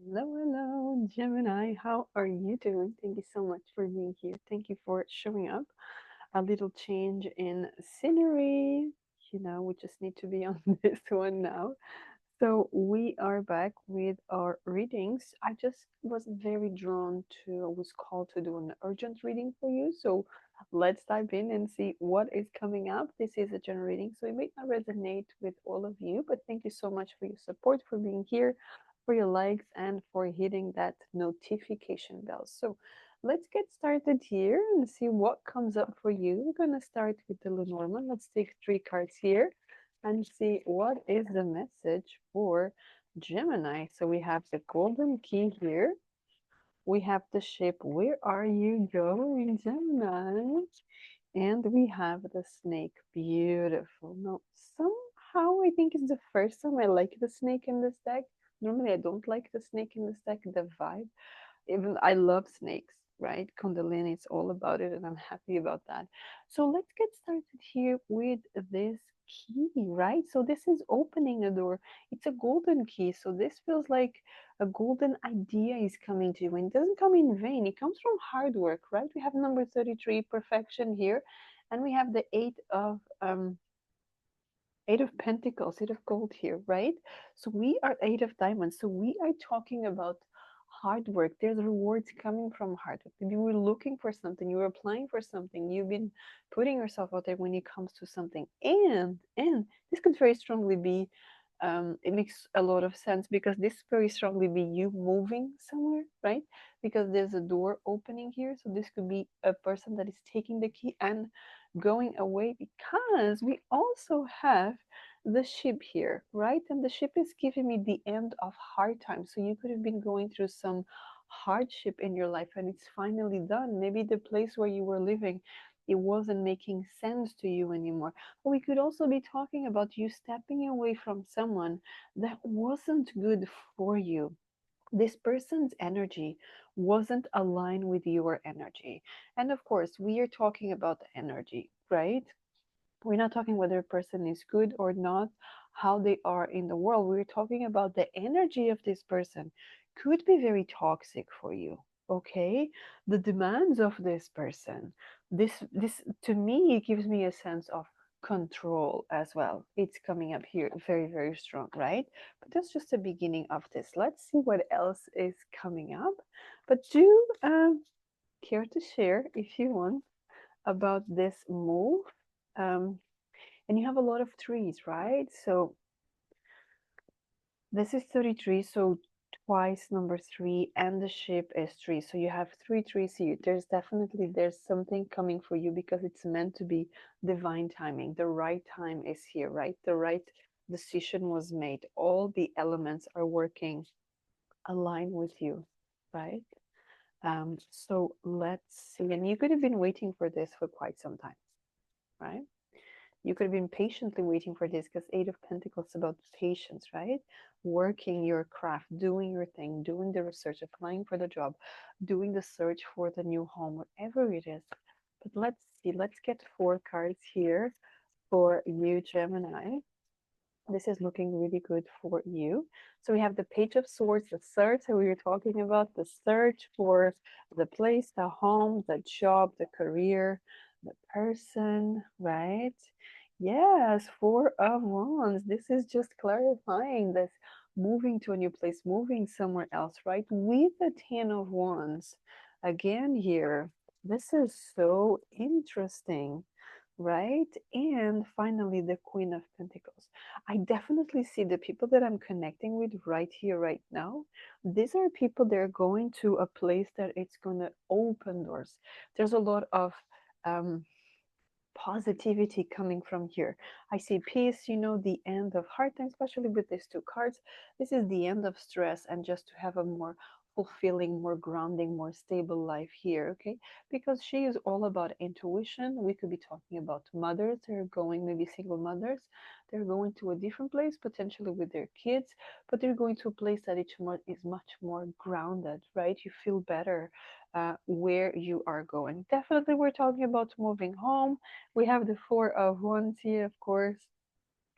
Hello, hello, Gemini. How are you doing? Thank you so much for being here. Thank you for showing up. A little change in scenery. We just need to be on this one now. So, we are back with our readings. I just was very drawn to, I was called to do an urgent reading for you. So, let's dive in and see what is coming up. This is a general reading, so it may not resonate with all of you, but thank you so much for your support, for being here, for your likes, and for hitting that notification bell. So, let's get started here and see what comes up for you. We're going to start with the Lenormand. Let's take three cards here and see what is the message for Gemini. So we have the golden key here. We have the ship. Where are you going, Gemini? And we have the snake. Beautiful. Now, somehow I think it's the first time I like the snake in this deck. Normally, I don't like the snake in this deck, the vibe. Even I love snakes, right? Kundalini, it's all about it, and I'm happy about that. So let's get started here with this key, right? So this is opening a door. It's a golden key. So this feels like a golden idea is coming to you. And it doesn't come in vain. It comes from hard work, right? We have number 33, perfection here. And we have the eight of pentacles, eight of gold here, right? So we are eight of diamonds. So we are talking about hard work. There's rewards coming from hard work. Maybe you were looking for something, you were applying for something, you've been putting yourself out there when it comes to something. And this could very strongly be it makes a lot of sense because this very strongly be you moving somewhere, right? Because there's a door opening here. So this could be a person that is taking the key and going away, because we also have the ship here, right? And the ship is giving me the end of hard times. So you could have been going through some hardship in your life and it's finally done. Maybe the place where you were living, it wasn't making sense to you anymore. But we could also be talking about you stepping away from someone that wasn't good for you. This person's energy wasn't aligned with your energy. And of course, we are talking about energy, right? We're not talking whether a person is good or not, how they are in the world. We're talking about the energy of this person could be very toxic for you. Okay, the demands of this person. This to me it gives me a sense of control as well. It's coming up here very very strong, right? But that's just the beginning of this. Let's see what else is coming up. But do care to share if you want about this move. Um, and you have a lot of trees, right? So this is 33, so twice number three, and the ship is three. So you have three trees here. There's something coming for you because it's meant to be divine timing. The right time is here, right? The right decision was made. All the elements are working aligned with you, right? So let's see. And you could have been waiting for this for quite some time, right? You could have been patiently waiting for this because Eight of Pentacles is about patience, right? Working your craft, doing your thing, doing the research, applying for the job, doing the search for the new home, whatever it is. But let's see, let's get four cards here for you, Gemini. This is looking really good for you. So we have the Page of Swords, the search that we were talking about, the search for the place, the home, the job, the career, the person, right? Yes, Four of Wands. This is just clarifying this moving to a new place, moving somewhere else, right? With the Ten of Wands. Again, here, this is so interesting, right? And finally, the Queen of Pentacles. I definitely see the people that I'm connecting with right here, right now. These are people that are going to a place that it's going to open doors. There's a lot of um, positivity coming from here. I see peace, the end of hard times, especially with these two cards. This is the end of stress and just to have a more fulfilling, more grounding, more stable life here, okay? Because she is all about intuition. We could be talking about mothers. They're going, maybe single mothers. They're going to a different place, potentially with their kids, but they're going to a place that is much more grounded, right? You feel better where you are going. Definitely, we're talking about moving home. We have the Four of Wands here, of course.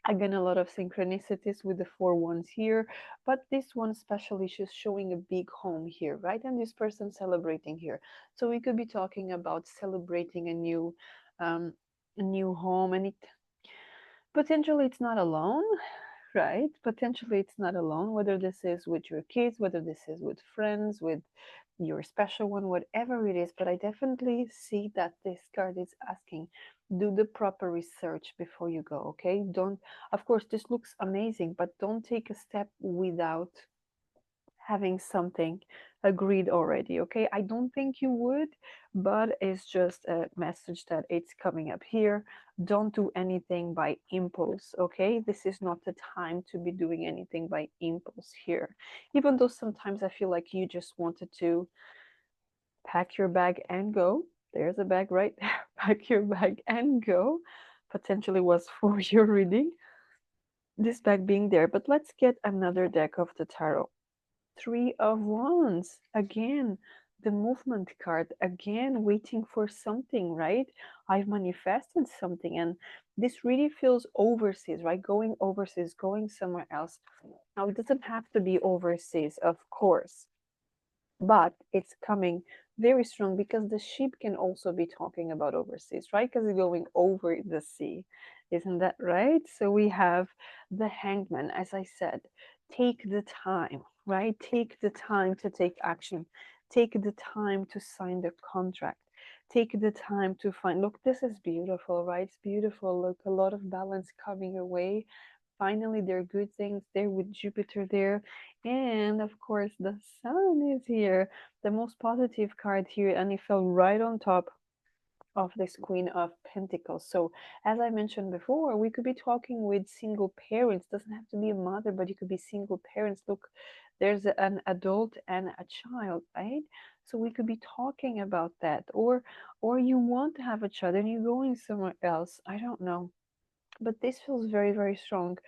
Again, a lot of synchronicities with the four ones here, but this one especially, she's showing a big home here, right? And this person celebrating here. So we could be talking about celebrating um, a new home, and it potentially it's not alone, right? Potentially it's not alone, whether this is with your kids, whether this is with friends, with your special one, whatever it is. But I definitely see that this card is asking, do the proper research before you go, okay? Don't, of course, this looks amazing, but don't take a step without having something agreed already, okay? I don't think you would, but it's just a message that it's coming up here. Don't do anything by impulse, okay? This is not the time to be doing anything by impulse here. Even though sometimes I feel like you just wanted to pack your bag and go. There's a bag right there. Pack your bag and go. Potentially was for your reading, this bag being there. But let's get another deck of the tarot. Three of Wands. Again, the movement card. Again, waiting for something, right? I've manifested something, and this really feels overseas, right? Going overseas, going somewhere else. Now, it doesn't have to be overseas, of course, but it's coming very strong because the sheep can also be talking about overseas, right? Because it's going over the sea. Isn't that right? So we have the hangman, as I said, take the time, right? Take the time to take action. Take the time to sign the contract. Take the time to find, look, this is beautiful, right? It's beautiful. Look, a lot of balance coming your way. Finally, there are good things there with Jupiter there. And of course, the sun is here, the most positive card here, and it fell right on top of this Queen of Pentacles. So, as I mentioned before, we could be talking with single parents. Doesn't have to be a mother, but you could be single parents. Look, there's an adult and a child, right? So we could be talking about that, or you want to have a child and you're going somewhere else. I don't know, but this feels very, very strong.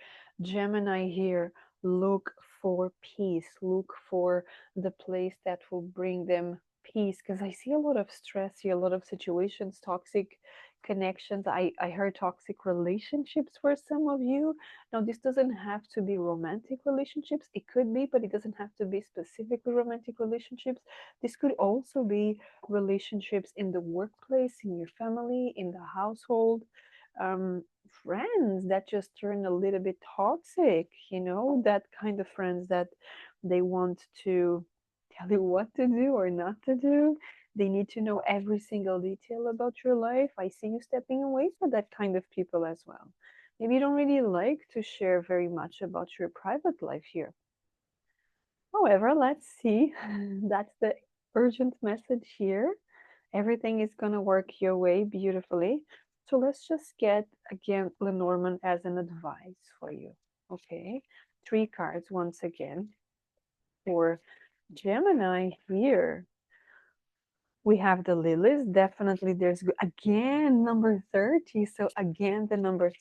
Gemini here, look for peace, look for the place that will bring them peace. Because I see a lot of stress here, a lot of situations, toxic connections. I heard toxic relationships for some of you. Now, this doesn't have to be romantic relationships. It could be, but it doesn't have to be specifically romantic relationships. This could also be relationships in the workplace, in your family, in the household. Um, Friends that just turn a little bit toxic, that kind of friends that they want to tell you what to do or not to do. They need to know every single detail about your life. I see you stepping away from that kind of people as well. Maybe you don't really like to share very much about your private life here. However, let's see. That's the urgent message here. Everything is going to work your way beautifully. So let's just get again Lenormand as an advice for you. Okay. Three cards once again for Gemini here. We have the lilies. Definitely there's again number 30. So again the number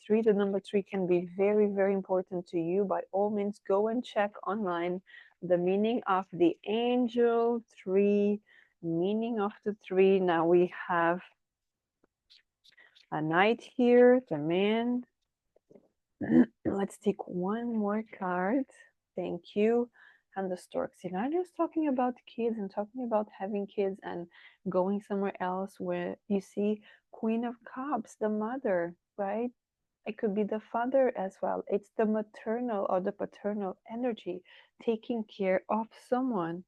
three can be very, very important to you. By all means, go and check online the meaning of the angel three, meaning of the three. Now we have a knight here, the man. Let's take one more card. Thank you. And the stork. See, now just talking about kids and talking about having kids and going somewhere else where you see Queen of Cups, the mother, right? It could be the father as well. It's the maternal or the paternal energy, taking care of someone.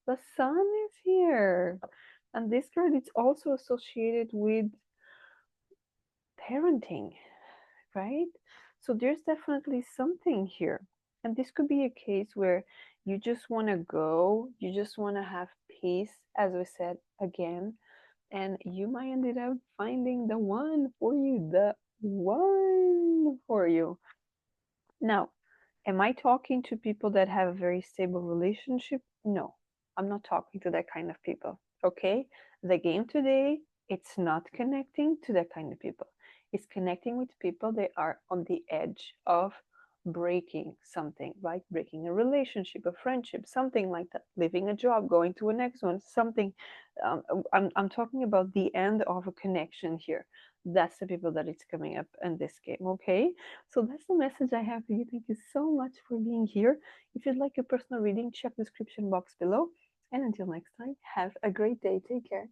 The sun is here. And this card is also associated with parenting, right? So there's definitely something here. And this could be a case where you just want to go, you just want to have peace, as we said again, and you might ended up finding the one for you, the one for you. Now, am I talking to people that have a very stable relationship? No, I'm not talking to that kind of people. Okay? The game today, it's not connecting to that kind of people. It's connecting with people that are on the edge of breaking something, right? Breaking a relationship, a friendship, something like that, leaving a job, going to a next one, something. I'm talking about the end of a connection here. That's the people that it's coming up in this game, okay? So that's the message I have for you. Thank you so much for being here. If you'd like a personal reading, check the description box below. And until next time, have a great day. Take care.